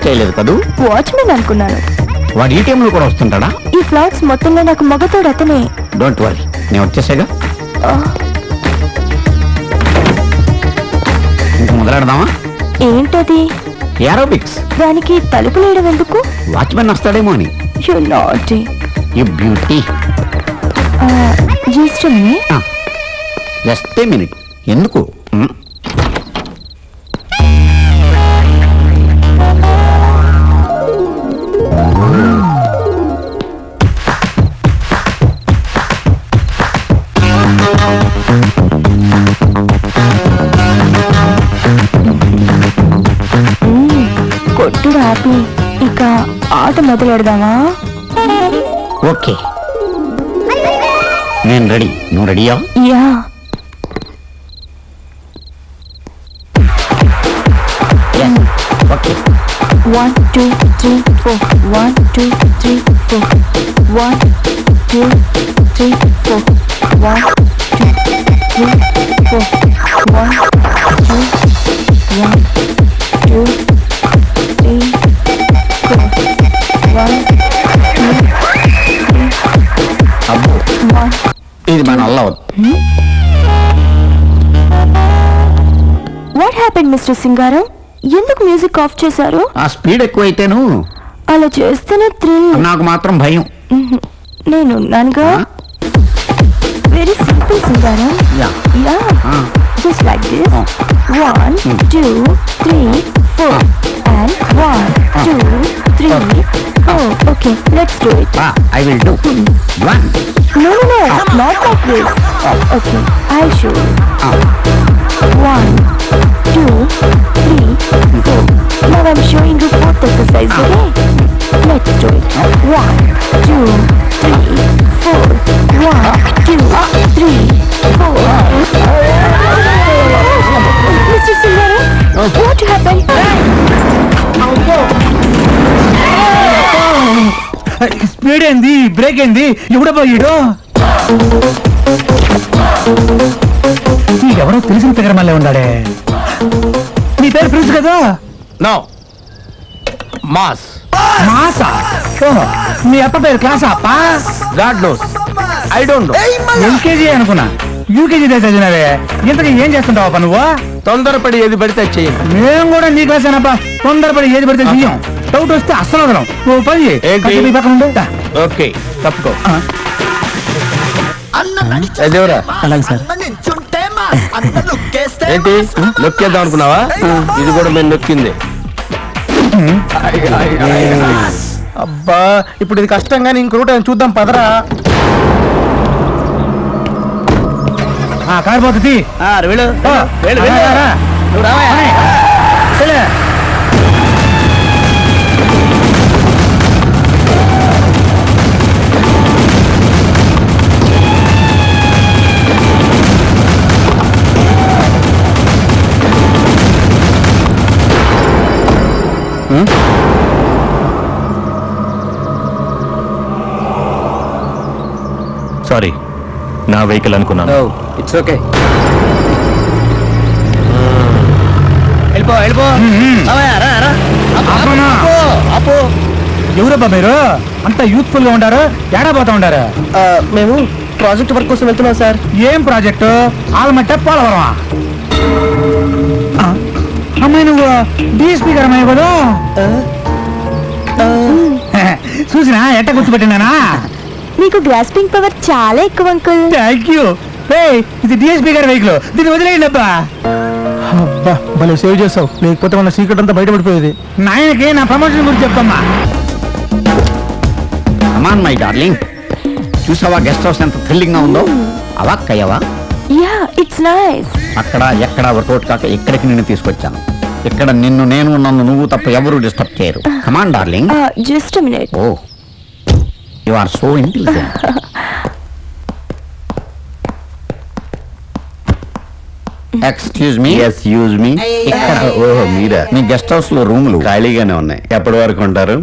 చేయలేదు కదూ? వాచ్మెన్ అనుకున్నాను. వాడు ఈ టైంలో కూడా వస్తుంటాడా? ఈ ఫ్లాట్స్ మొత్తంలో నాకు మగతోడు అతనే. డోంట్ వరీ, నేను వచ్చేసాగా. ఇంక మొదలెడదామా? ఏంటది? ఏరోబిక్స్. దానికి తలుపు లేయడం ఎందుకు? వాచ్మెన్ వస్తాడేమో అని. You naughty. You beauty. Just a minute. ఎందుకు? కొట్టుడు ఆపి ఇక ఆట మొదలెడదామా? ఓకే, నేను రెడీ. నువ్వు రెడీయా? యా. ఓకే. 1 2 3 4 1 2 3 4 1 2 3 4 1 2 3 4 1 2 1 2 3 4 1 అబ్బో, ఇది మన అల్లవద్దు. వాట్ హ్యాపెండ్ మిస్టర్ సింగారం? ఎందుకు మ్యూజిక్ ఆఫ్ చేశారు? ఆ స్పీడ్ ఎక్కువైతేను. అలా చేస్తేనే థ్రిల్. నాకు మాత్రం భయం. నేను ఉన్నానుగా. వెరీ సింపుల్ సింగారం. Yeah. Just like this. 1 2 3 4 and 1 2 3 4. Okay, let's do it. I will do. 1. No, not like this. Okay, I'll show you. 1 2 3 4. Now I'm showing you both exercises, okay? Let's do it. 1 2 3 4 1 2 3 4. Mr. Singara, what happened? Speed ఏంది, break ఏంది, ఎవడబ్బా ఈడు? ఎవరో తెలిసిన figure మళ్ళీ ఉన్నాడే. నీ పేరు prince కదా? No, mass. మాసా? మీ అప్ప పేరు క్లాసా? God knows, I don't know. LKG అనుకున్నా, యూకేజీ చదివినవే. ఇంతకీ ఏం చేస్తుంటావా నువ్వు? తొందరపడి ఏది పడితే చెయ్యండి. మేము కూడా నీ క్లాసేనప్పా. తొందరపడి ఏది పడితే చెయ్యం. డౌట్ వస్తే అస్సలు వదలం. ఓ పని ఓకే, తప్పుకో. దేవరా అలాగే సార్. ఏంటి నొక్కేద్దాం అనుకున్నావా? ఇది కూడా మేము నొక్కింది. అబ్బా, ఇప్పుడు ఇది కష్టంగా ఇంకో రూట్ చూద్దాం పదరా. కారు పోతుంది. సారీ, నా వెహికల్ అనుకున్నాను. It's okay. ఎవరబ్బా మీరు? అంత యూత్ఫుల్ గా ఉండారు, ఏడా పోతా ఉండారు? మేము ప్రాజెక్ట్ వర్క్ కోసం వెళ్తున్నాం సార్. ఏం ప్రాజెక్టు? ఆలమట్ట పోలవరమా? అమ్మాయి నువ్వు డిఎస్పీ గారు అమ్మాయి కదా? చూసినా ఎట్ట గుర్తుపెట్టినానా? మీకు గ్రాస్పింగ్ పవర్ చాలా ఎక్కువ అంకుల్. Thank you. ఇది డిఎస్పీ గారి వెహికల్, దీన్ని వదిలేయండి అబ్బా. అబ్బా, భలే సేవ్ చేస్తావు. లేకపోతే మన సీక్రెట్ అంతా బయటపడిపోయేది. నాయనకి నా ప్రమోషన్ గురించి చెప్పమ్మా. కమాన్ మై డార్లింగ్, చూసావా గెస్ట్ హౌస్ ఎంత థ్రిల్లింగ్ గా ఉందో? అవాక్కయ్యవా? Yeah, it's nice. అక్కడ ఎక్కడ వర్కౌట్ కాక ఇక్కడికి నిన్ను తీసుకొచ్చాను. ఇక్కడ నిన్ను నేను నన్ను నువ్వు తప్ప ఎవరు డిస్టర్బ్ చేయరు. Come on darling. Just a minute. Oh, you are so intelligent. Excuse me. ఎస్ యూజ్ మీ. ఓహో మీరా? మీ గెస్ట్ హౌస్ లో రూములు ఖాళీగానే ఉన్నాయి. ఎప్పటి వరకు ఉంటారు?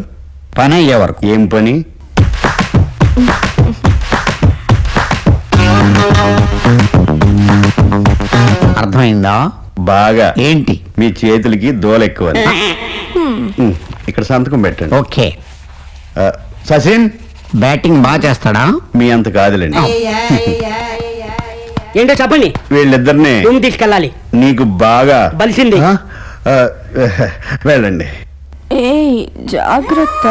పని అయ్యే వరకు. ఏం పని? అర్థమైందా? బాగా. ఏంటి? మీ చేతులకి దోల ఎక్కువ. ఇక్కడ ఇక్కడ సంతకం పెట్టండి. ఓకే. సచిన్ బ్యాటింగ్ బాగా చేస్తాడా? మీ అంత కాదులేండి. ఏంటో చెప్పండి. వీళ్ళిద్దరిని రూమ్ తీసుకెళ్ళాలి. నీకు బాగా బలిసింది. వెళ్ళండి. ఏయ్ జాగ్రత్త.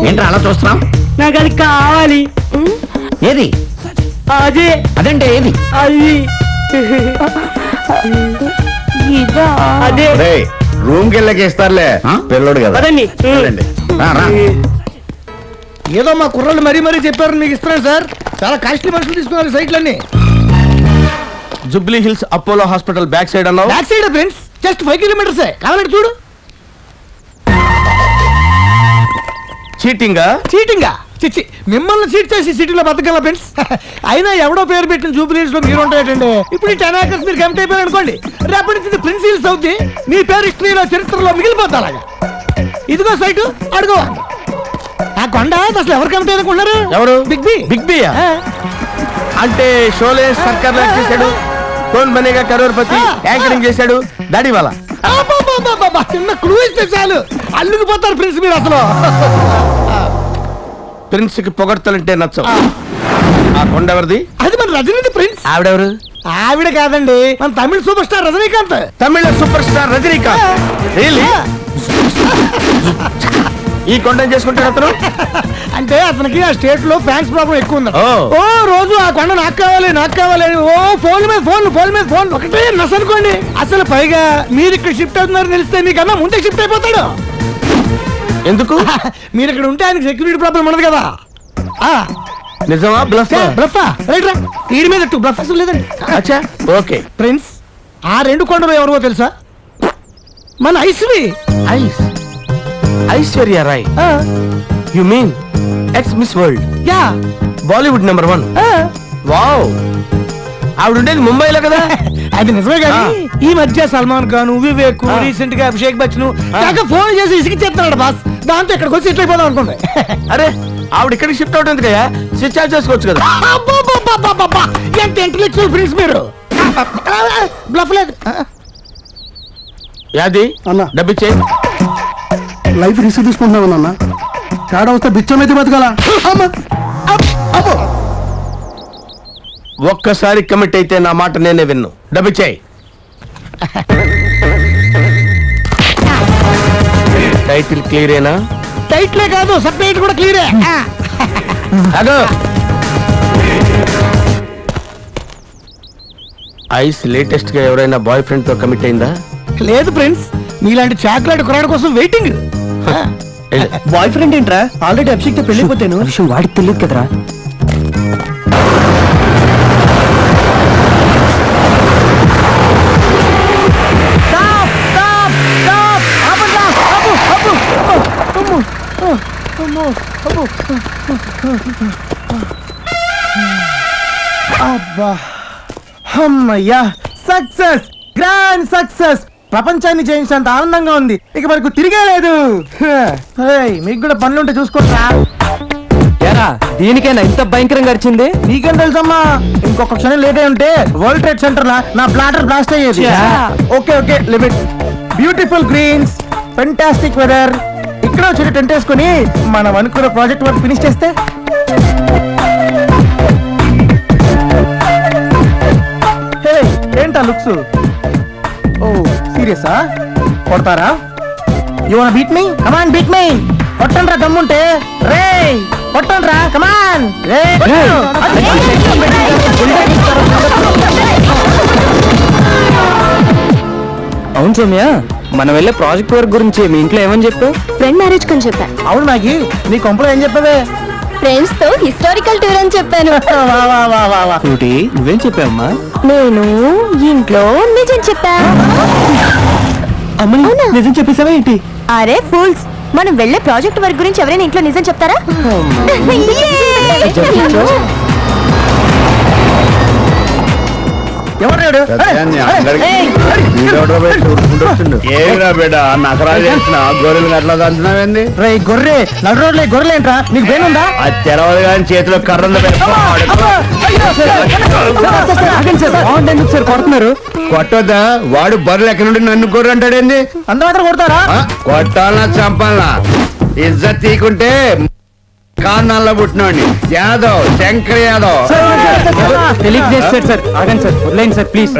ఏంట్రా అలా చూస్తున్నావు? నాకు అది కావాలి. ఏది? అదే. అదంటే ఏది? అది ఇదా? అదే. రూమ్ కి వెళ్ళకి ఇస్తారులే, పిల్లడు కదా. పదండి. ఏదో మా కుర్రాళ్ళు మరీ మరీ చెప్పారు మీకు ఇస్తున్నాను సార్. చాలా కాస్ట్లీ మనుషులు తీసుకున్నారు సైట్లన్నీ. Jubilee Hills Apollo hospital back side అన్నావు. Back side friends, just 5 kilometres. కావాలంటే చూడు. చీటింగా చిచ్చి, మిమ్మల్ని చీట్ చేసి సిటీలో బతకగల ఫ్రెండ్స్. అయినా ఎవడో పేరు పెట్టిన జూబ్లీ హిల్స్ లో మీరు ఉంటాయండి. ఇప్పుడు ఈ 10 acres మీరు కమిట్ అయిపోయారు అనుకోండి, రేపటి నుంచి ప్రిన్స్ హిల్స్ అవుద్ది. మీ పేరు హిస్టరీలో చరిత్రలో మిగిలిపోతా అలాగా. ఇదిగో సైటు, అడుగు. ఆ కొండ అసలు ఎవరు కమిట్ అనుకుంటున్నారు? ఎవరు? బిగ్ బి అంటే షోలే సర్కార్ చేశాడు, కౌన్ బనేగా కరోర్పతి యాంకరింగ్ చేశాడు, దాడి వాళ్ళ. చిన్న క్లూ ఇస్తే చాలు అల్లుకుపోతారు ప్రిన్స్ మీరు. అసలు ప్రిన్స్ కి పొగడ్తలంటే నచ్చవు. ఆ కొండ ఎవరిది? అది మన రజనీకాంత్ ప్రిన్స్. ఆవిడెవరు? ఆవిడ కాదండి, మన తమిళ సూపర్ స్టార్ రజనీకాంత్. తమిళ సూపర్ స్టార్ రజనీకాంత్. ఈ కొండ చేసుకుంటాడు అతను. అంటే అతనికి ఆ స్టేట్ లో ఫ్యాన్స్ ప్రాబ్లం ఎక్కువ ఉంది. ఓ రోజు ఆ కొండ నాకు కావాలి అని ఓ ఫోన్ మీద ఫోన్ ఒకటే నస్ అనుకోండి. అసలు పైగా మీరు ఇక్కడ షిఫ్ట్ అవుతున్నారని తెలిస్తే మీకన్నా ముందే షిఫ్ట్ అయిపోతాడు. ఎందుకు? మీరు ఇక్కడ ఉంటే ఆయనకి సెక్యూరిటీ ప్రాబ్లం ఉండదు కదా. నిజమా? బ్లఫా? రైట్ రా, వీడి మీద బ్లఫ్ అసలు లేదండి. అచ్చా, ఓకే. ప్రిన్స్, ఆ 2 కొండలు ఎవరో తెలుసా? మన Aishwarya Rai. You mean ex miss world? Yeah, Bollywood number 1. Wow, ఆవిడ ఉండేది ముంబైలో కదా. అది నిజమే కానీ ఈ మధ్య సల్మాన్ ఖాన్, వివేక్, రీసెంట్ గా అభిషేక్ బచ్చన్ ఫోన్ చేసి ఇసిగిచ్చేస్తున్నాడు బాస్. దాంతో ఇక్కడికి వచ్చి ఇట్లా అయిపోదాం అనుకుంది. అరే, ఆవిడ ఇక్కడికి షిఫ్ట్ అవుతుంది కదా, స్విచ్ ఆఫ్ చేసుకోవచ్చు కదా. ఎంత ఇంటెలెక్చువల్ ఫ్రెండ్స్ మీరు. బ్లఫ్ లేదు. యాది అన్న, డబ్బిచ్చే. లైఫ్ రిస్క్ తీసుకుంటున్నావు అన్న. తేడా వస్తే బిచ్చం అయితే బతకాల. ఒక్కసారి కమిట్ అయితే నా మాట నేనే విన్ను. డబ్బిచ్చే. టైటిల్ క్లియరేనా? టైటిలే కాదు, సబ్టైటిల్ కూడా క్లియరే. అగో, ఐస్ లేటెస్ట్ గా ఎవరైనా బాయ్ ఫ్రెండ్ తో కమిట్ అయిందా? లేదు ఫ్రెండ్స్, మీలాంటి చాక్లెట్ కురాడు కోసం వెయిటింగ్. బాయ్ ఫ్రెండ్ ఏంట్రా? ఆల్రెడీ అభిషేక్ తో పెళ్ళిపోతాను. విషయం వాడికి తెలియదు కదరా. అమ్మయ్యా, సక్సెస్, గ్రాండ్ సక్సెస్. ప్రపంచాన్ని జయించినంత ఆనందంగా ఉంది. ఇక మనకు తిరిగే లేదు. మీకు కూడా పనులుంటే చూసుకోరా. దీనికైనా ఇంత భయంకరంగా వచ్చింది? నీకేం తెలుసమ్మా, ఇంకొక క్షణం లేట్ అయి ఉంటే వరల్డ్ ట్రేడ్ సెంటర్ లా నా ప్లాటర్ బ్లాస్ట్ అయ్యేది. Okay limit. Beautiful greens, fantastic weather. ఇక్కడ వచ్చి టెంట్ వేసుకుని మనం అనుకున్న ప్రాజెక్ట్ వర్క్ ఫినిష్ చేస్తే. ఏంటా లుక్స్? ఓ సీరియసా? కొడతారా? You want beat me? Come on beat me. కొట్టండ్రా దమ్ముంటే. రే కొట్టండ్రా, కమాన్. అవును సౌమ్య, మనం వెళ్ళే ప్రాజెక్ట్ వర్క్ గురించి మీ ఇంట్లో ఏమని చెప్పావు? ఫ్రెండ్ మ్యారేజ్ కని చెప్పా. అవును నాకి, నీ కొంపలో ఏం చెప్పావే? ఫ్రెండ్స్ తో హిస్టారికల్ టూర్ అని చెప్పాను. నువ్వేం చెప్పావమ్మా? నేను ఇంట్లో నిజం చెప్పా. నిజం చెప్పేసావా ఏంటి? అరే ఫూల్స్, మనం వెళ్ళే ప్రాజెక్ట్ వర్క్ గురించి ఎవరైనా ఇంట్లో నిజం చెప్తారా? ఎవరు ఏమిరా బిడ్డ నకరాలు చేసిన గొర్రెలు అట్లా దంచున్నావేంది? రే గొర్రె నడు రోడ్లే గొర్రెలేంట్రా నీకు పేనుందా? అది తెరవదు కానీ చేతిలో కర్రలు ఎందుకు సార్ కొడుతున్నారు? కొట్టొద్దా? వాడు బర్రెలు ఎక్కడి నుండి నన్ను గొర్రె అంటాడేంది? అంత మాత్రం కొడతారా? కొట్టాలన్నా చంపాలనా? ఇజ్జత్ తీకుంటే కారణాల్లో పుట్టినోడిని యాదవ్, శంకర్ యాదవ్. తెలియజేస్తారు సార్. ఆగండి సార్, వదిలేండి సార్ ప్లీజ్.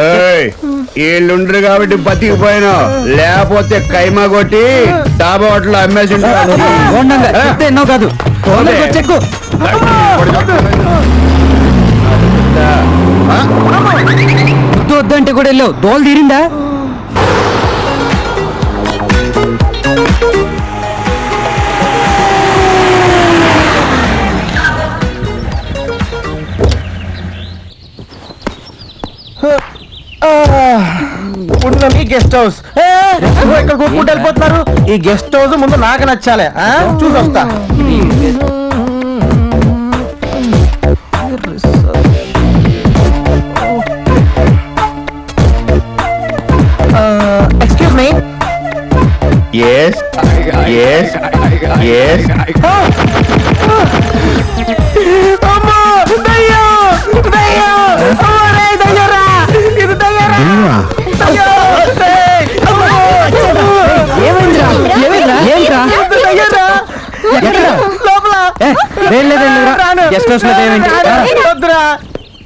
వీళ్ళుండ్రు కాబట్టి బతికిపోయినా, లేకపోతే కైమా కొట్టి డాబా హోటల్ అమ్మేసి ఎన్నో కాదు చెక్కు వద్దంటే కూడా వెళ్ళావు, దోలు తీరిందా? ఉన్నది గెస్ట్ హౌస్. ఇక్కడ కూర్చుంటూ వెళ్ళిపోతున్నారు. ఈ గెస్ట్ హౌస్ ముందు నాకు నచ్చాలి. చూసి వస్తా. Excuse me. Yes, yes, yes.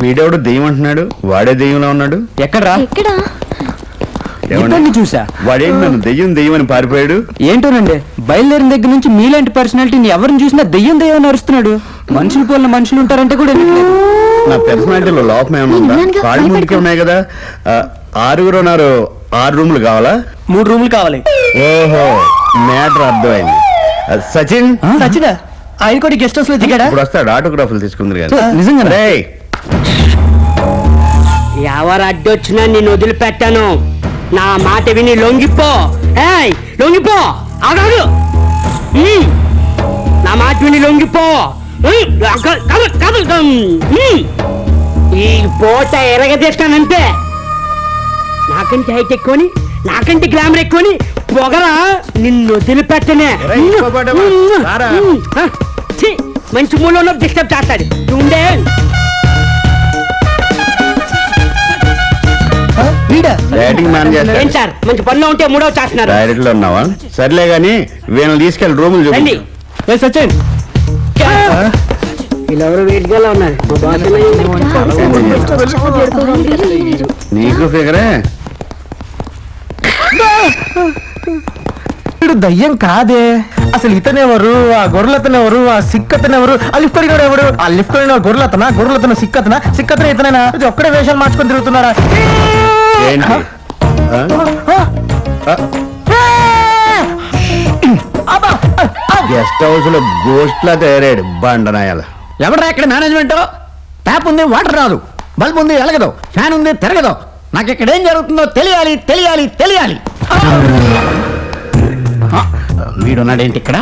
వీడెవడు దెయ్యం అంటున్నాడు? వాడే దెయ్యంలో ఉన్నాడు. ఎక్కడ్రా? చూసా వాడేంటి నన్ను దెయ్యం దెయ్యం అని పారిపోయాడు? ఏంటోనండి, బయలుదేరిన దగ్గర నుంచి మీలాంటి పర్సనాలిటీని ఎవరిని చూసినా దెయ్యం దెయ్యం అని అరుస్తున్నాడు. మనుషులు పోలిన మనుషులు ఉంటారంటే కూడా నా పర్సనాలిటీలో లోపం ఏమైనా ఉందా? కాళ్ళు ముందుకే ఉన్నాయి కదా. 6 ఉన్నారు. 6 రూములు కావాలా? 3 రూములు కావాలి. ఓహో, మ్యాటర్ అర్థమైంది. సచిన్ సచిన్ ఆయన కూడా గెస్ట్ హౌస్ లో దిగాడా? ఇప్పుడు వస్తాడు, ఆటోగ్రాఫ్లు తీసుకుంది కదా. నిజంగా ఎవరు అడ్డొచ్చినా నేను వదిలిపెట్టాను. నా మాట విని లొంగిపో. లొంగిపో. ఆగాడు. నా మాట విని లొంగిపో. ఈ పూట ఎరగదీస్తానంటే నాకంటే హైట్ ఎక్కువని, నాకంటే గ్లామర్ ఎక్కువని పొగరా నిన్ను వదిలిపెట్టనే. మంచి మూలలో డిస్టర్బ్ చేస్తాడు. ఉండే ఏం సార్ మంచి పనిలో ఉంటే 3వ చేస్తున్నారు. డైరెక్ట్ లో ఉన్నావా? సర్లే గాని వీళ్ళని తీసుకెళ్ళి రూములు చూడండి. సచిన్ వీళ్ళెవరు వీటిగా ఉన్నారు. నీకు ఫిగరే. దయ్యం కాదే అసలు. ఇతనెవరు? ఆ గొర్రెలతనెవరు? ఆ సిక్కతనెవరు? ఆ లిఫ్ట్ అడిగాడు ఎవరు? ఆ లిఫ్ట్ అడిగిన గొర్రెలతనా? గొర్రెలతన సిక్కతనా? సిక్కతన ఇతనైనా? ఒక్కడే వేషాలు మార్చుకొని తిరుగుతున్నాడా? గెస్ట్ హౌస్ లో గోస్ట్ లా తయారాడు బండనాయాల. ఎవరా ఇక్కడ మేనేజ్మెంట్? ట్యాప్ ఉంది, వాటర్ రాదు. బల్బ్ ఉంది, ఎలగదు. ఫ్యాన్ ఉంది, తిరగదు. నాకు ఇక్కడ ఏం జరుగుతుందో తెలియాలి, తెలియాలి, తెలియాలి. వీడున్నాడేంటి ఇక్కడ?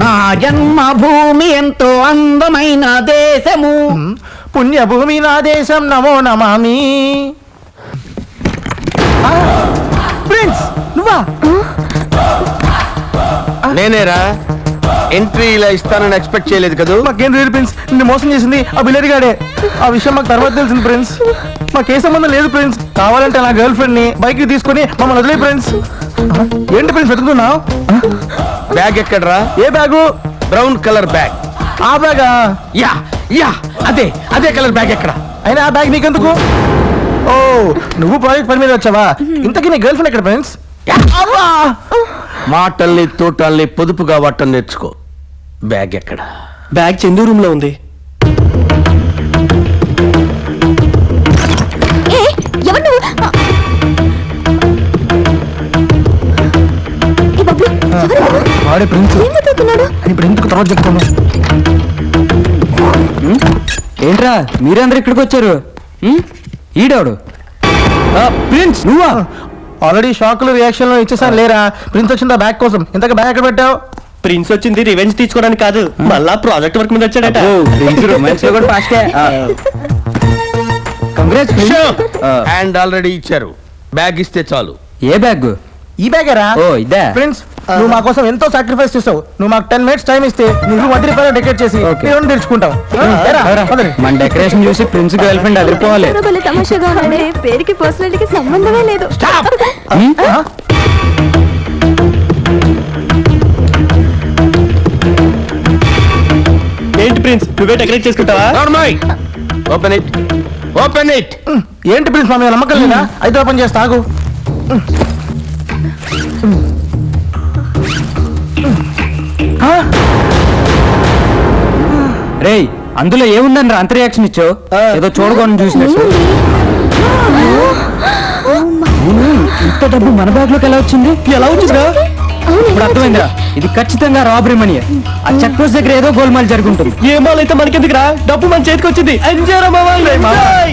నా జన్మభూమి ఎంతో అందమైన దేశము, పుణ్యభూమి నా దేశం, నమో నమామి. ప్రిన్స్ నువ్వా? నేనేరా. ఎంట్రీ ఇలా ఇస్తానని ఎక్స్పెక్ట్ చేయలేదు కదా. మాకేం లేదు ప్రిన్స్, నిన్ను మోసం చేసింది ఆ బిల్లడి గాడే. ఆ విషయం మాకు తర్వాత తెలిసింది ప్రిన్స్. మాకే సంబంధం లేదు ప్రిన్స్. కావాలంటే నా గర్ల్ ఫ్రెండ్ ని బైక్ తీసుకుని మమ్మల్ని వదిలే ప్రిన్స్. ఏంటి ప్రిన్స్ వెతుకుతున్నావు? బ్యాగ్ ఎక్కడరా? ఏ బ్యాగు? Brown colour bag. ఆ బ్యాగా? యా యా అదే అదే కలర్ బ్యాగ్ ఎక్కడ? అయినా ఆ బ్యాగ్ నీకెందుకు? ఓ నువ్వు ప్రాజెక్ట్ పని మీద వచ్చావా? ఇంతకీ నీ గర్ల్ ఫ్రెండ్ ఎక్కడ ఫ్రెండ్స్? మాటల్ని తోటల్ని పొదుపుగా వాటం నేర్చుకో. బ్యాగ్ ఎక్కడ? బ్యాగ్ చందు రూమ్ లో ఉంది. వాడే ప్రిన్స్. ఇప్పుడు ఎందుకు తర్వాత చెప్తాను. ఏంట్రా మీరందరూ ఇక్కడికి వచ్చారు? ఈడవాడు ప్రిన్స్ నువ్వా? ఆల్రెడీ షాక్ లు రియాక్షన్ లో ఇచ్చేసాను లేరా? ప్రిన్స్ వచ్చిందా బ్యాగ్ కోసం. ఇంతకు బ్యాగ్ ఎక్కడ పెట్టావు? ప్రిన్స్ వచ్చింది రివెంజ్ తీసుకోవడానికి కాదు, మళ్ళా ప్రాజెక్ట్ వర్క్ మీద వచ్చాడట. హ్యాండ్ ఆల్రెడీ ఇచ్చారు, బ్యాగ్ ఇస్తే చాలు. ఏ బ్యాగ్? ఈ బ్యాగేరా? ఓ ఇదే. ఫ్రెండ్స్, నువ్వు మా కోసం ఎంతో సాక్రిఫైస్ చేసావు. నువ్వు మాకు 10 minutes టైం ఇస్తే నువ్వు 10 రూపాయలు డెకరేట్ చేసి తెచ్చుకుంటావు. మన డెకరేషన్ చూసి ప్రిన్స్ గర్ల్ ఫ్రెండ్ అదిరిపోవాలి. తమాషాగా ఉన్నాడే, పేరుకి పర్సనాలిటీకి సంబంధమే లేదు. ఏంటి ప్రిన్స్, నువ్వే డెకరేట్ చేసుకుంటావా? Open it, open it. ఏంటి ప్రిన్స్, మా మీద నమ్మకం లేదా? అయితే ఓపెన్ చేస్తా, ఆగు. రేయ్, అందులో ఏముందని రా అంత రియాక్షన్ ఇచ్చావు? ఏదో చూడకుండా చూసినట్టు. ఇంత డబ్బు మన బ్యాగ్ లోకి ఎలా వచ్చింది? ఎలా వచ్చిందా? ఇప్పుడు అర్థమైందిరా, ఇది ఖచ్చితంగా రాబరీ మనీ. ఆ చెక్ పోస్ట్ దగ్గర ఏదో గోల్మాల్ జరుగుతుంది. ఏ మాల్ అయితే మనకెందుకురా, డబ్బు మన చేతికి వచ్చింది.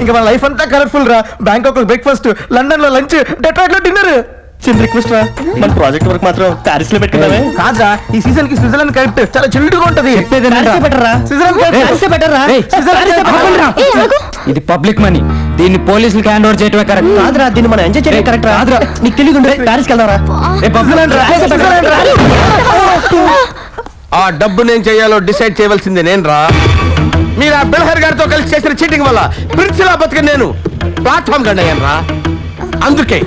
ఇంకా మన లైఫ్ అంతా కలర్ఫుల్ రా. బ్యాంకాక్ లో బ్రేక్ఫాస్ట్, లండన్ లో లంచ్, డెట్రాయిట్ లో డిన్నర్. చిన్న రిక్వెస్ట్ రా, మన ప్రాజెక్ట్ వర్క్ మాత్రం ప్యారిస్ లో పెట్టుకుందామే. కాదా, ఈ సీజన్ కి స్విట్జర్లాండ్ కరెక్ట్, చాలా చిల్డ్ గా ఉంటది. ఇది పబ్లిక్ మనీ, దీన్ని పోలీసులకు హ్యాండ్ ఓవర్ చేయటమే కరెక్ట్. కాదురా, దీన్ని మనం ఎంజాయ్ చేయడం కరెక్ట్ రా. నీకు తెలియదు, ప్యారిస్ వెళ్దాంరా. ఆ డబ్బు నేను చేయాలో డిసైడ్ చేయవలసింది నేను రా. మీరు ఆ బిల్హర్ గారితో కలిసి చేసిన చీటింగ్ వల్ల ప్రిన్సిలా బతికి నేను ప్లాట్ఫామ్ గండి అయ్యాను రా. అందుకే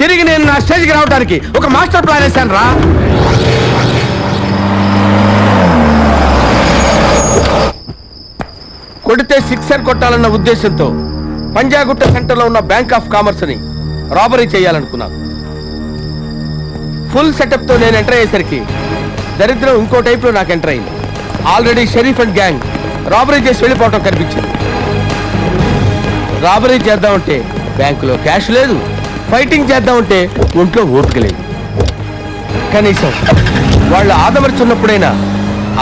తిరిగి నేను నా స్టేజ్కి రావడానికి ఒక మాస్టర్ ప్లాన్ వేశాను రా. కొడితే సిక్సర్ కొట్టాలన్న ఉద్దేశంతో పంజాగుట్ట సెంటర్లో ఉన్న బ్యాంక్ ఆఫ్ కామర్స్ ని రాబరీ చేయాలనుకున్నాను. ఫుల్ సెటప్ తో నేను ఎంటర్ అయ్యేసరికి దరిద్రం ఇంకో టైప్ లో నాకు ఎంటర్ అయింది. Already Sharif and gang robbery చేసి వెళ్ళిపోవటం కనిపించింది. రాబరీ చేద్దామంటే బ్యాంకులో క్యాష్ లేదు, ఫైటింగ్ చేద్దామంటే ఒంట్లో ఓపిక లేదు. కనీసం వాళ్ళు ఆదమర్చున్నప్పుడైనా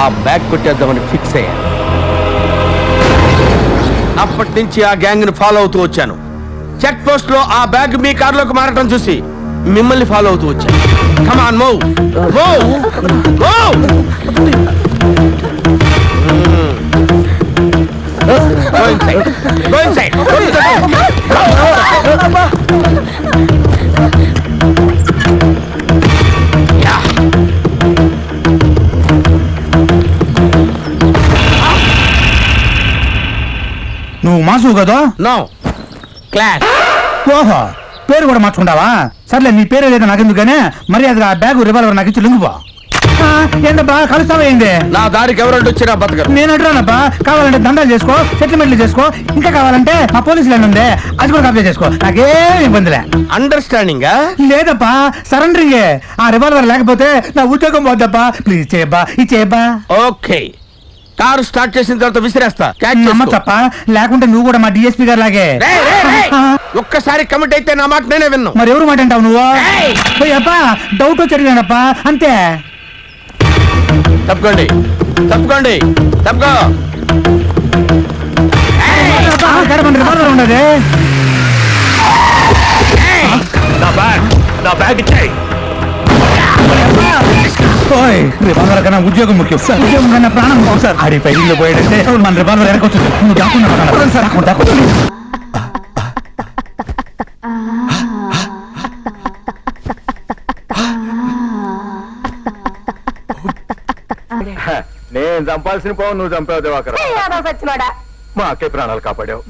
ఆ బ్యాగ్ కొట్టేద్దామని ఫిక్స్ అయ్యాను. అప్పటి నుంచి ఆ గ్యాంగ్ ని ఫాలో అవుతూ వచ్చాను. చెక్ పోస్ట్ లో ఆ బ్యాగ్ మీ కారులోకి మారటం చూసి మిమ్మల్ని ఫాలో అవుతూ వచ్చాను. Come on, move move move. Go inside. Go inside. Yeah. నువ్వు మాసు కదా? No. Class. ఓహో, పేరు కూడా మార్చుకుంటావా? సర్లే, నీ పేరు ఏదైనా నాకెందుకనే మర్యాదగా ఆ బ్యాగ్ రివాల్వర్ నాకు ఇచ్చి లింగుపో. ఏంటబ్బా కలుస్తావేంది? నా దారికి ఎవరంటే వచ్చినా బతకరు. నేను అడ్రానబ్బా. కావాలంటే దండాలు చేసుకో, సెటిల్మెంట్లు చేసుకో, ఇంకా కావాలంటే మా పోలీసులు ఉంది, అది కూడా కబ్జా చేసుకో, నాకేం ఇబ్బందిలే. అండర్స్టాండింగ్ లేదప్పా, సరెండరింగే. ఆ రివాల్వర్ లేకపోతే నా ఉద్యోగం పోద్దబ్బా. ప్లీజ్ చేయబ్బా, ఇది చేయబ్బా. ఓకే, కారు స్టార్ట్ చేసిన తర్వాత విసిరేస్తా. నమ్మచ్చప్ప, లేకుంటే నువ్వు కూడా మా డిఎస్పీ గారు లాగే. ఒక్కసారి కమిట్ అయితే నా మాట నేనే విన్నా. మరి ఎవరు మాట అంటావు నువ్వు? అబ్బా, డౌట్ వచ్చి అడిగానప్పా, అంతే. తప్పుకోండి, తప్పుకోండి, తప్పుకో. రివాల్వర్ ఉండదు. రివాల్వర్ కన్నా ఉద్యోగం ముఖ్యం. ఉద్యోగం కన్నా ప్రాణం ముఖ్యం సార్. ఆడి పైలో పోయాడంటే మన రివాల్వర్ వెనకొచ్చు. నువ్వు దాక్కున్నా సార్. నేను చంపాల్సిన పోవు, నువ్వు చంపావు దివాకర్. మా అక్కే ప్రాణాలు కాపాడావు.